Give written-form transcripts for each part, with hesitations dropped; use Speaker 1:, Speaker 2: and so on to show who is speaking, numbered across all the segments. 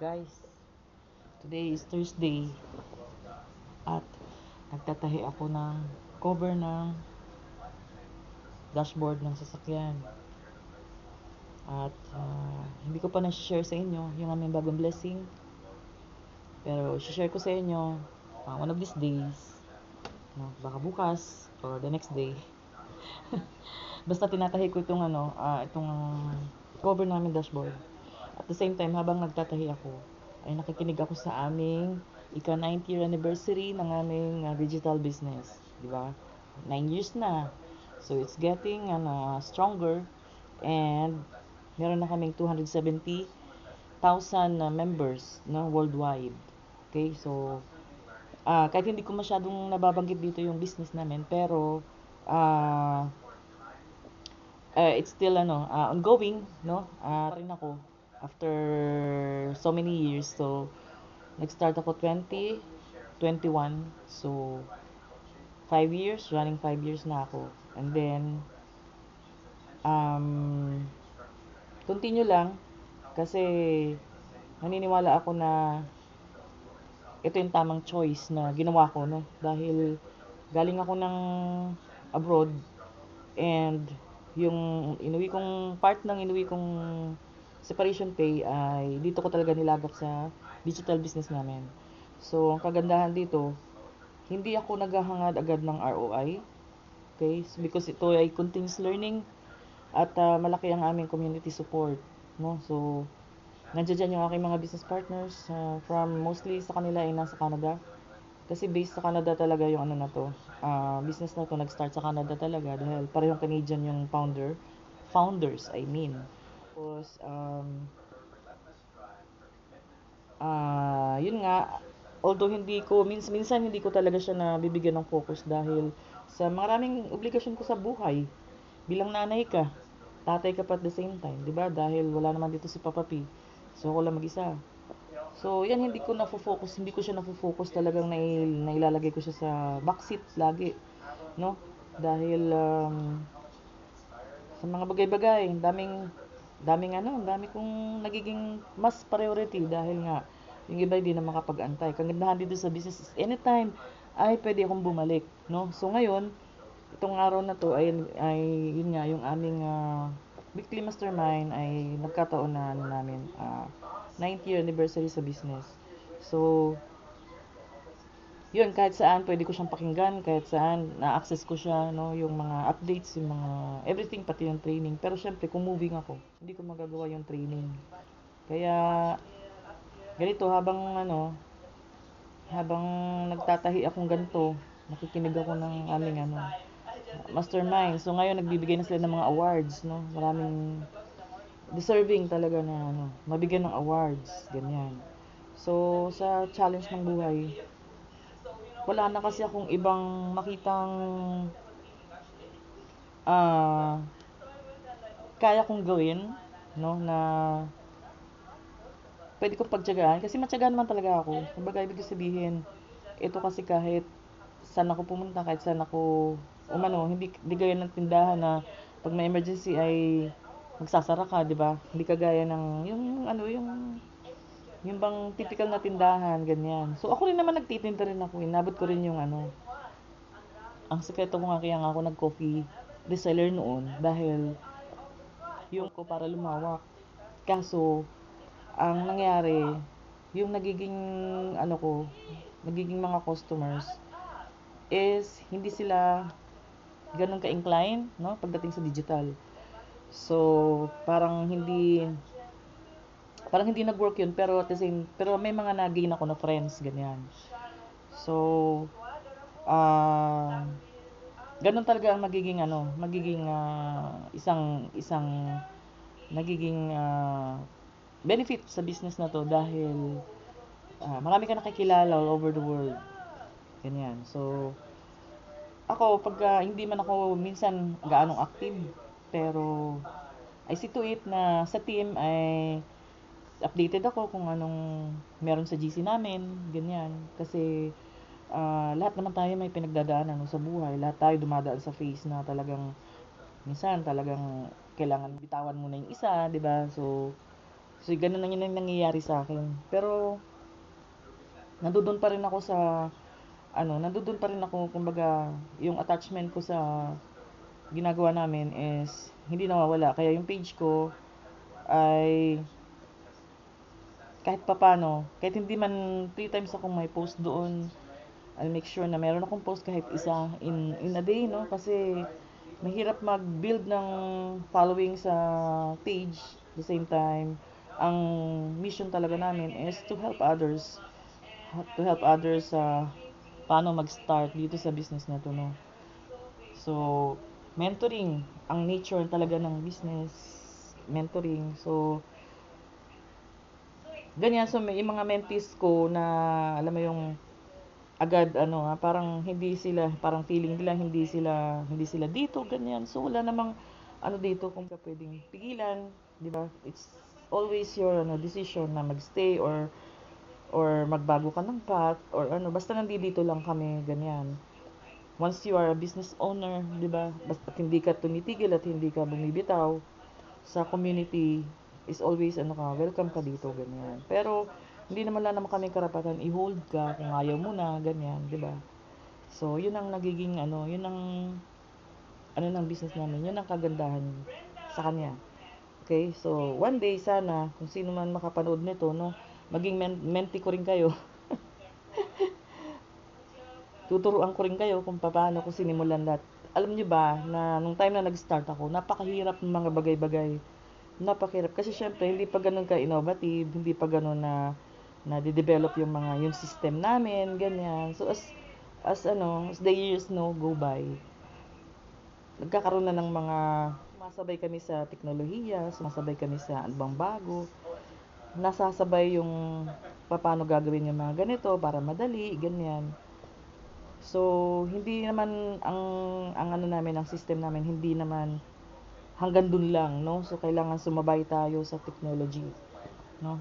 Speaker 1: Guys, today is Thursday at nagtatahi ako ng cover ng dashboard ng sasakyan. At hindi ko pa na-share sa inyo yung aming bagong blessing. Pero share ko sa inyo one of these days, no, baka bukas or the next day. Basta tinatahi ko itong cover namin dashboard. At the same time, habang nagtatahi ako, ay nakikinig ako sa aming ika 9th year anniversary ng aming digital business, di ba? 9 years na. So it's getting stronger, and meron na kaming 270,000 members, no, worldwide. Okay, so kahit hindi ko masyadong nababanggit dito yung business namin, pero it's still ongoing, no? Rin ako after so many years. So nag-start ako 2021. So 5 years, running 5 years na ako. And then continue lang kasi naniniwala ako na ito yung tamang choice na ginawa ko, no? Dahil galing ako ng abroad, and yung inuwi kong separation pay ay dito ko talaga nilagak sa digital business namin. So, ang kagandahan dito, hindi ako naghahangad agad ng ROI. Okay? So, because ito ay continuous learning at malaki ang aming community support, no? So, nandiyan yung aking mga business partners, from mostly sa kanila ay nasa Canada. Kasi based sa Canada talaga yung na to. Business na to nag-start sa Canada talaga dahil parehong Canadian yung founders, I mean. Tapos, yun nga, although minsan hindi ko talaga siya nabibigyan ng focus dahil sa maraming obligasyon ko sa buhay. Bilang nanay ka, tatay ka pa at the same time, 'di ba? Dahil wala naman dito si Papa P. So ako lang mag-isa. So yan, hindi ko siya nafo-focus, talagang nailalagay ko siya sa backseat lagi, no? Dahil sa mga bagay-bagay, dami kong nagiging mas priority dahil nga yung iba hindi na makapag-antay. Kagandahan dito sa business is anytime ay pwede akong bumalik, no? So ngayon, itong araw na to ay yun nga, yung aming weekly mastermind ay nagkataon na namin 9th year anniversary sa business. So yun, kahit saan pwede ko siyang pakinggan, kahit saan na-access ko siya, no, yung mga updates, yung mga everything, pati yung training. Pero syempre kung moving ako, hindi ko magagawa yung training. Kaya ganito, habang nagtatahi akong ganito, nakikinig ako ng aming mastermind. So ngayon nagbibigay na sila ng mga awards, no. Maraming deserving talaga na mabigyan ng awards, ganyan. So sa challenge ng buhay, wala na kasi akong ibang makitang kaya kong gawin, no, na pwede kong pagtiyagaan kasi matyagaan naman talaga ako. Kumbaga, ibig sabihin, ito kasi kahit saan ako pumunta, kahit saan ako hindi gaya ng tindahan na pag may emergency ay magsasara ka, 'di ba? Hindi kagaya ng yung bang typical na tindahan, ganyan. So ako rin naman nagtitinda rin ako, inabot ko rin yung ang sekreto ko nga kaya nga ako nag-coffee reseller noon dahil yung ko para lumawak. Kaso, ang nangyari, yung nagiging mga customers is hindi sila ganun ka-incline, no, pagdating sa digital. So, parang hindi nag-work yun, pero may mga nagain ako na friends, ganyan. So, ganun talaga ang magiging isang nagiging benefit sa business na to dahil marami ka nakikilala all over the world. Ganyan. So, ako, pagka hindi man ako minsan gaanong active, pero I see to it na sa team ay updated ako kung anong meron sa GC namin, ganyan. Kasi lahat naman tayo may pinagdadaanan sa buhay. Lahat tayo dumadaan sa phase na talagang minsan talagang kailangan bitawan mo na yung isa, 'di ba? So So, ganun na yun ang nangyayari sa akin. Pero, nandoon pa rin ako sa, nandoon pa rin ako, kumbaga, yung attachment ko sa ginagawa namin is hindi nawawala. Kaya yung page ko ay kahit papano, kahit hindi man 3 times akong may post doon, I'll make sure na meron akong post kahit isa in a day, no? Kasi mahirap mag-build ng following sa page. At the same time, ang mission talaga namin is to help others sa paano mag-start dito sa business na to, no? So, mentoring, ang nature talaga ng business, mentoring. So, ganyan. So, may yung mga mentees ko na, alam mo yung, agad, parang hindi sila, parang feeling nila hindi sila dito, ganyan. So, wala namang, dito, kung ka pwedeng pigilan, di ba? It's always your, decision na magstay or magbago ka ng path, or basta nandito lang kami, ganyan. Once you are a business owner, 'di ba? Basta hindi ka tumitigil at hindi ka bumibitaw sa community, is always welcome ka dito, ganyan. Pero hindi naman lang naman kami karapatan i-hold ka kung ayaw mo na, ganyan, 'di ba? So, 'yun ang nagiging 'yun ang ng business namin, 'yun ang kagandahan sa kanya. Okay? So, one day sana kung sino man makapanood nito, no, maging mentee ko rin kayo. Tuturuan ko rin kayo kung paano ko sinimulan lahat. Alam niyo ba na nung time na nag-start ako, napakahirap ng mga bagay-bagay. Napakahirap kasi syempre hindi pa ganoon ka innovative, hindi pa ganoon na de-develop yung system namin, ganyan. So as the years go by, nagkakaroon na ng mga sumasabay kami sa teknolohiya, sumasabay kami sa anumang bago. Nasasabay yung paano gagawin yung mga ganito para madali, ganyan. So, hindi naman ang namin, ang system namin, hindi naman hanggang dun lang, no? So, kailangan sumabay tayo sa technology, no?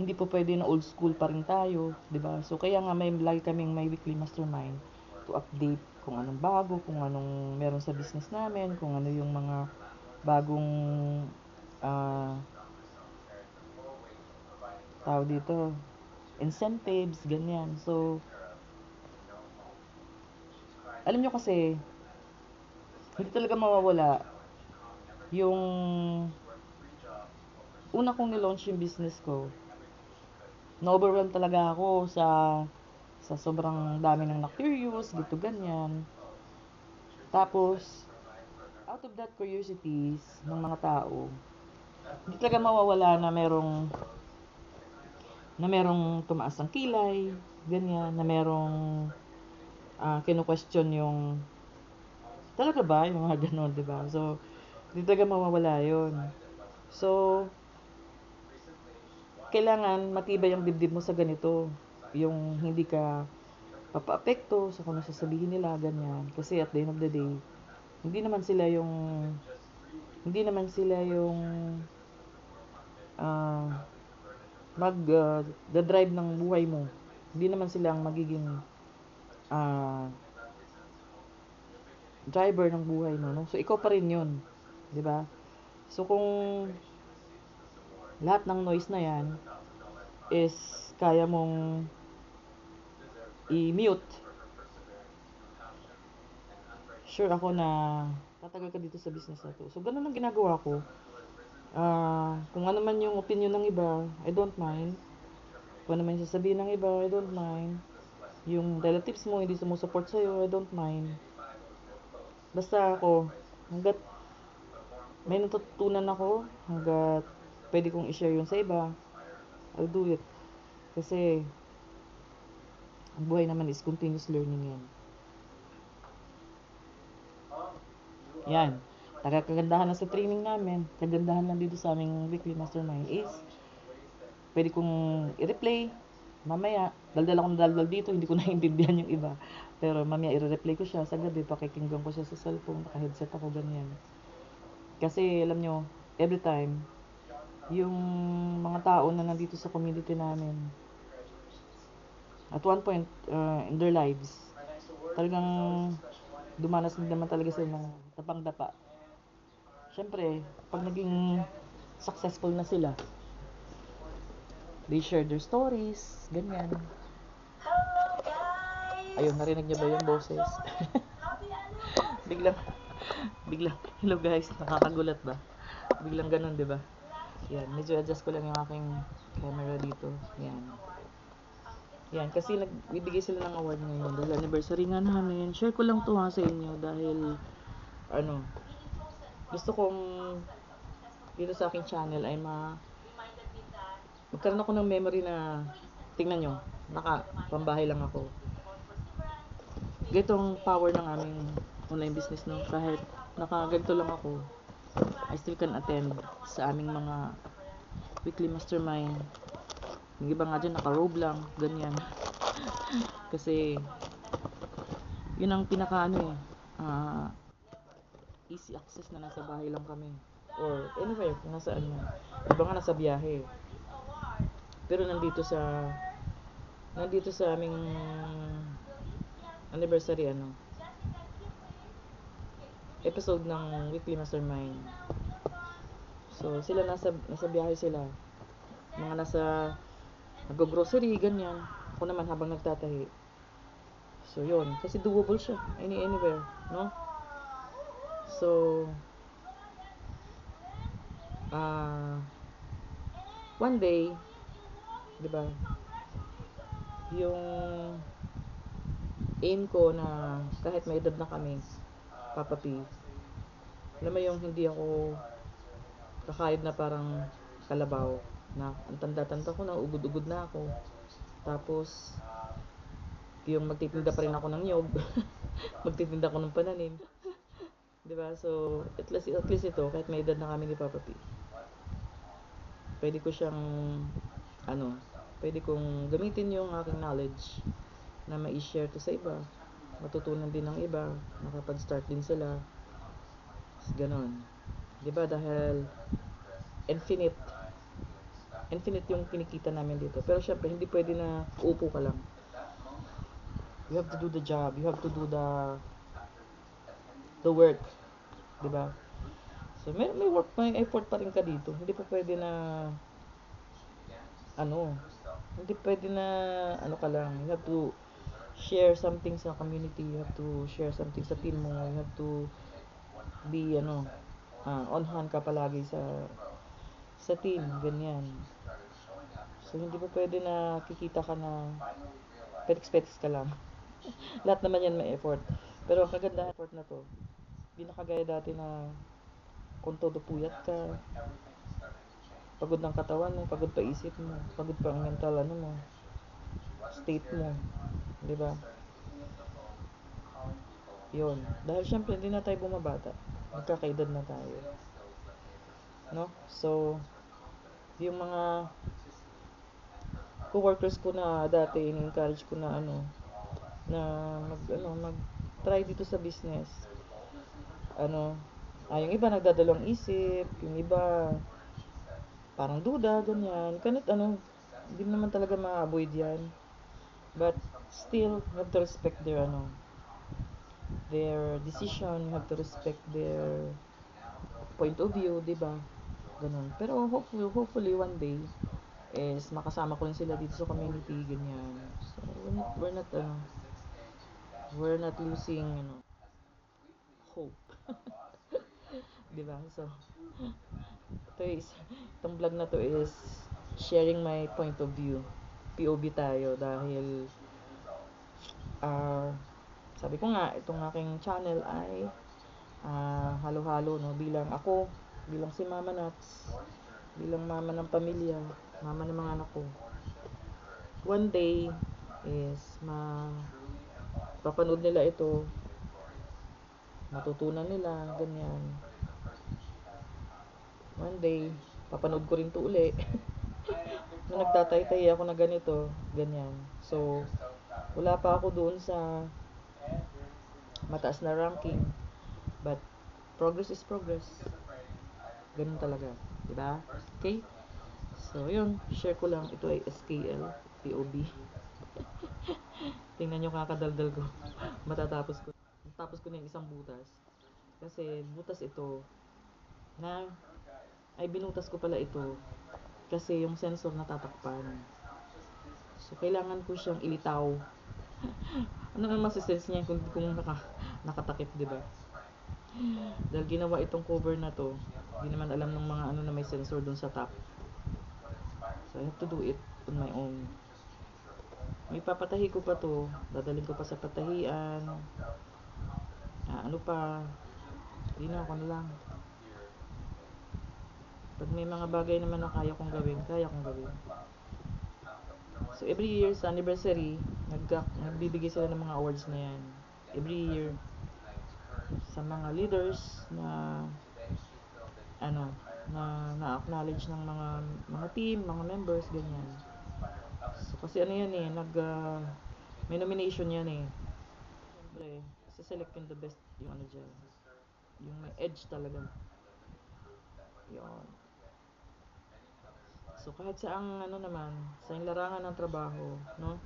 Speaker 1: Hindi po pwede na old school pa rin tayo, 'di ba? So, kaya nga may lagi kaming may weekly mastermind to update kung anong bago, kung anong meron sa business namin, kung ano yung mga bagong ah tawag dito, incentives, ganyan. So, alam nyo kasi, hindi talaga mawawala yung una kong nilaunch yung business ko. Na-overwhelm talaga ako sa sobrang dami ng na-curious, dito ganyan. Tapos, out of that curiosities ng mga tao, hindi talaga mawawala na merong tumaas ang kilay, ganyan, na merong kino-question yung talaga ba yung mga ganon, 'di ba? So, hindi talaga mawawala 'yon. So, kailangan matibay ang dibdib mo sa ganito. Yung hindi ka papaapekto sa kung ano sasabihin nila, ganyan. Kasi at the end of the day, hindi naman sila yung hindi naman sila yung ah, drive ng buhay mo. Hindi naman sila ang magiging ah, driver ng buhay mo, no? So ikaw pa rin 'yun, 'di ba? So kung lahat ng noise na 'yan is kaya mong i-mute, sure ako na tatagal ka dito sa business na to. So ganun ang ginagawa ko. Kung ano man yung opinion ng iba, I don't mind. Kung ano man yung sasabihin ng iba, I don't mind. Yung relatives mo hindi sumusuport sa'yo, I don't mind. Basta ako, hanggat may natutunan ako, hanggat pwede kong i-share yun sa iba, I'll do it. Kasi, ang buhay naman is continuous learning yan. Yan. Kagandahan na sa training namin, kagandahan lang dito sa aming weekly mastermind is, pwede kong i-replay, mamaya, daldal ako ng daldal dito, hindi ko naiintindihan yung iba. Pero mamaya i-replay ko siya sa gabi, pakikinggan ko siya sa cellphone, naka-headset ako, ganyan. Kasi, alam nyo, every time, yung mga tao na nandito sa community namin, at one point in their lives, talagang dumanas din naman talaga sila ng tapang-dapa. Siyempre, pag naging successful na sila. They share their stories, ganyan. Ayun, narinig niyo ba yung boses? biglang, hello guys, nakakagulat ba? Biglang ganun, di ba? Yan, medyo adjust ko lang yung aking camera dito. Yan, kasi nagbibigay sila ng award ngayon. Dahil anniversary nga namin. Share ko lang to sa inyo dahil, gusto kong dito sa aking channel ay magkaroon ako ng memory na, tingnan nyo, pambahay lang ako. Ganitong power ng aming online business, no? Kahit nakaganto lang ako, I still can attend sa aming mga weekly mastermind. Yung iba nga dyan, naka-robe lang, ganyan. Kasi, yun ang easy access na nasa bahay lang kami. Or anywhere, kung nasaan man. Iba nga nasa biyahe. Pero nandito sa aming anniversary, episode ng weekly mastermind. So, sila nasa biyahe sila. Mga nag-grocery, ganyan. Ako naman habang nagtatahi. So, yun. Kasi doable siya. Anywhere, no? So, one day, di ba, yung aim ko na kahit may edad na kami, Papa P, alam mo yung hindi ako kakayod na parang kalabaw, na ang tanda-tanda ko na, ugod-ugod na ako. Tapos, yung magtitinda pa rin ako ng nyog, magtitinda ako ng pananim. Diba? So, at least ito, kahit may edad na kami ni Papa P, pwede ko siyang, pwede kong gamitin yung aking knowledge na ma-share to sa iba. Matutunan din ng iba, nakapag-start din sila. Ganon. Diba? Dahil, infinite yung kinikita namin dito. Pero syempre, hindi pwede na upo ka lang. You have to do the job. You have to do the work. Diba? So, may work, may effort pa rin ka dito. Hindi pa pwede na, hindi pwede na, ka lang. You have to share something sa community. You have to share something sa team mo. You have to be, on hand ka palagi sa team. Ganyan. So, hindi pa pwede na kikita ka na petiks-petiks ka lang. Lahat naman yan may effort. Pero ang kagandahan effort na to, hindi na kagaya dati na kung todo puyat ka, pagod ng katawan mo, pagod pa isip mo, pagod pa ang mental state mo, di ba? Yun. Dahil syempre hindi na tayo bumabata, magkakaedad na tayo, no? So, yung mga co-workers ko na dati, in-encourage ko na mag try dito sa business. Yung iba nagdadalawang isip, yung iba parang duda, ganyan. Kanit hindi naman talaga ma-avoid yan. But still, you have to respect their decision, you have to respect their point of view, di ba? Ganun. Pero hopefully one day is makasama ko rin sila dito sa community, ganyan. So, we're not losing hope. Di ba? So, itong vlog na to is sharing my point of view. POV tayo dahil sabi ko nga, itong aking channel ay halo-halo, no? Bilang si Mama Nuts, bilang mama ng pamilya, mama ng mga anak ko. One day is papanood nila ito, matutunan nila, ganyan. One day, papanood ko rin to uli. Nung nagtatay-tay ako na ganito, ganyan. So, wala pa ako doon sa mataas na ranking. But, progress is progress. Ganun talaga. Diba? Okay? So, yun. Share ko lang. Ito ay SKL, POB. Tingnan nyo kakadaldal ko. Matapos ko na yung isang butas. Kasi, butas ito na Ay, binutas ko pala ito. Kasi yung sensor natatakpan. So, kailangan ko siyang ilitaw. Ano naman masisense niya kung nakatakip, di ba? Dahil ginawa itong cover na to, hindi naman alam ng mga ano na may sensor dun sa top. So, I have to do it on my own. May papatahi ko pa to. Dadalhin ko pa sa patahian. Ano pa. Hindi na ako na lang. Pag may mga bagay naman na kaya kong gawin, kaya kong gawin. So, every year sa anniversary, nagbibigay sila ng mga awards na yan. Every year. Sa mga leaders na na-acknowledge ng mga team, mga members, ganyan. So, kasi ano yan eh, may nomination yan eh. Siyempre, select yung the best, yung ano dyan. Yung may edge talaga. Yun. So, kahit sa ano naman, sa larangan ng trabaho, no?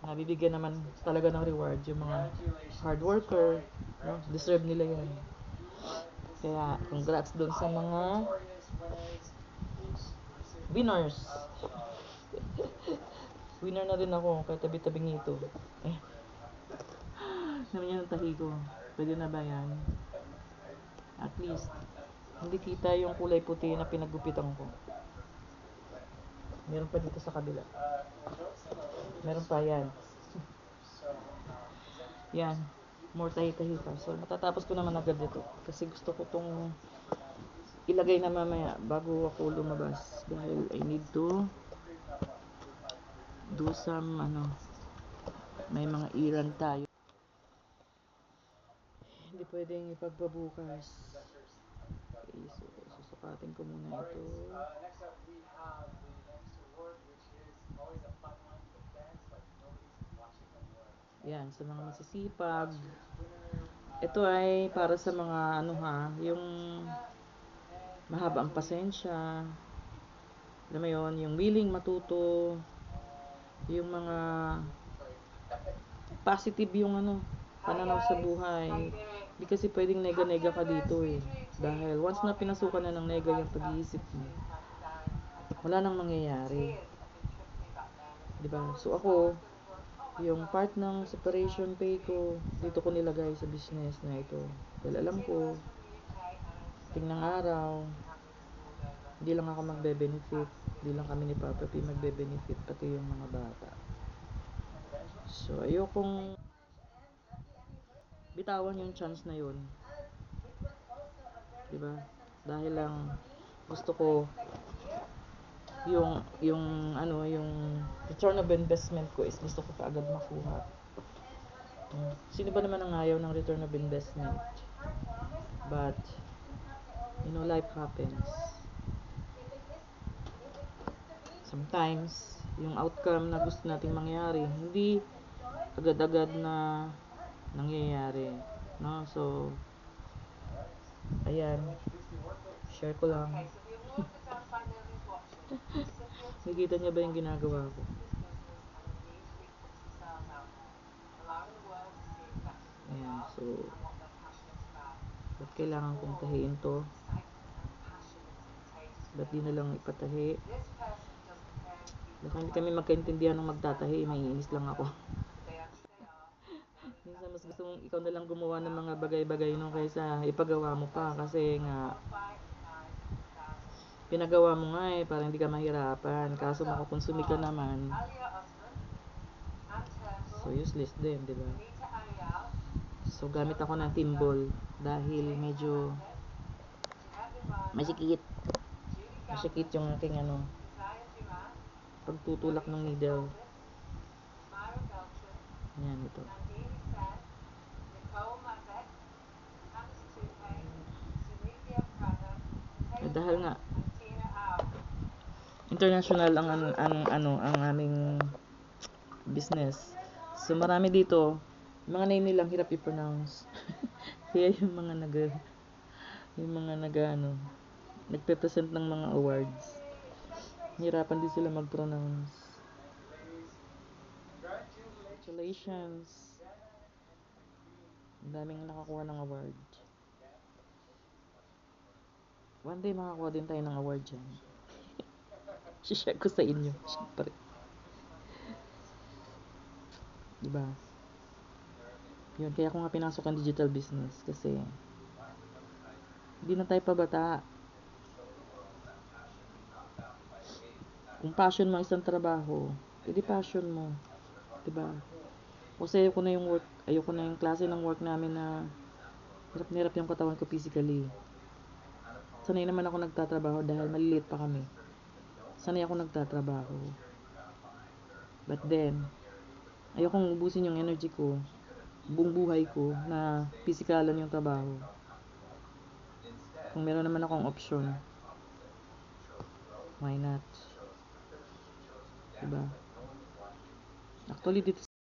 Speaker 1: Nabibigyan naman talaga ng reward yung mga hard worker, no? Deserve nila yan. Kaya, congrats dun sa mga winners. Winner na rin ako, kaya tabi-tabing ito. Eh, naman yan ang tahi ko. Pwede na ba yan? At least, hindi kita yung kulay puti na pinagupitan ko. Meron pa dito sa kabila. Meron pa yan. Yan. More tahi-tahi pa. So, matatapos ko naman agad dito. Kasi gusto ko tong ilagay na mamaya bago ako lumabas. Dahil I need to do some, may mga errand tayo. Hindi pwedeng ipagpabukas. Okay, so, susukatin ko muna ito. Yan, sa mga masisipag. Ito ay para sa mga yung mahaba ang pasensya. Alam mo yun, yung willing matuto, yung mga positive yung pananaw sa buhay. Hindi kasi pwedeng nega-nega ka dito eh. Dahil once na pinasukan na ng nega yung pag-iisip mo, wala nang mangyayari. Diba? So ako, yung part ng separation pay ko, dito ko nilagay sa business na ito. Dahil alam ko, tingnan araw, hindi lang ako magbe-benefit, hindi lang kami ni Papa P magbe-benefit, pati yung mga bata. So, ayokong bitawan yung chance na yun. Diba? Dahil lang gusto ko yung return of investment ko is gusto ko kaagad makuha. Sino ba naman ang ayaw ng return of investment? But, life happens. Sometimes, yung outcome na gusto nating mangyari, hindi agad-agad na nangyayari. No? So, ayan. Share ko lang. Nakikita niya ba yung ginagawa ko? Ayan. So, ba't kailangan kong tahiin to? Ba't di na lang ipatahi? Baka hindi kami magkaintindihan ng magtatahi, may inis lang ako. Minsan mas gusto mong ikaw na lang gumawa ng mga bagay-bagay kaysa ipagawa mo pa kasi nga pinagawa mo nga para hindi ka mahirapan, kaso makakonsumi ka naman, so useless din, di ba? So gamit ako ng timbol dahil medyo masikip yung aking pagtutulak ng needle. Yan, ito. Dahil nga international ang aming business. So marami dito, mga name nilang hirap i-pronounce. Kaya yung mga nagpe-present ng mga awards, hirapan din sila mag-pronounce. Congratulations. Ang daming nakakuha ng award. One day makakuha din tayo ng award dyan. Share ko sa inyo, syempre. Diba? Yun, kaya ko nga pinasok ang digital business kasi hindi na tayo pabata. Kung passion mo ang isang trabaho, edi passion mo. Diba? Kasi ayoko na yung klase ng work namin na hirap na hirap yung katawan ko physically. Sanay naman ako nagtatrabaho dahil maliliit pa kami. Sanay ako nagtatrabaho. But then, ayokong ubusin yung energy ko, buong buhay ko, na physikalan yung trabaho. Kung meron naman akong option, why not? Diba? Actually, dito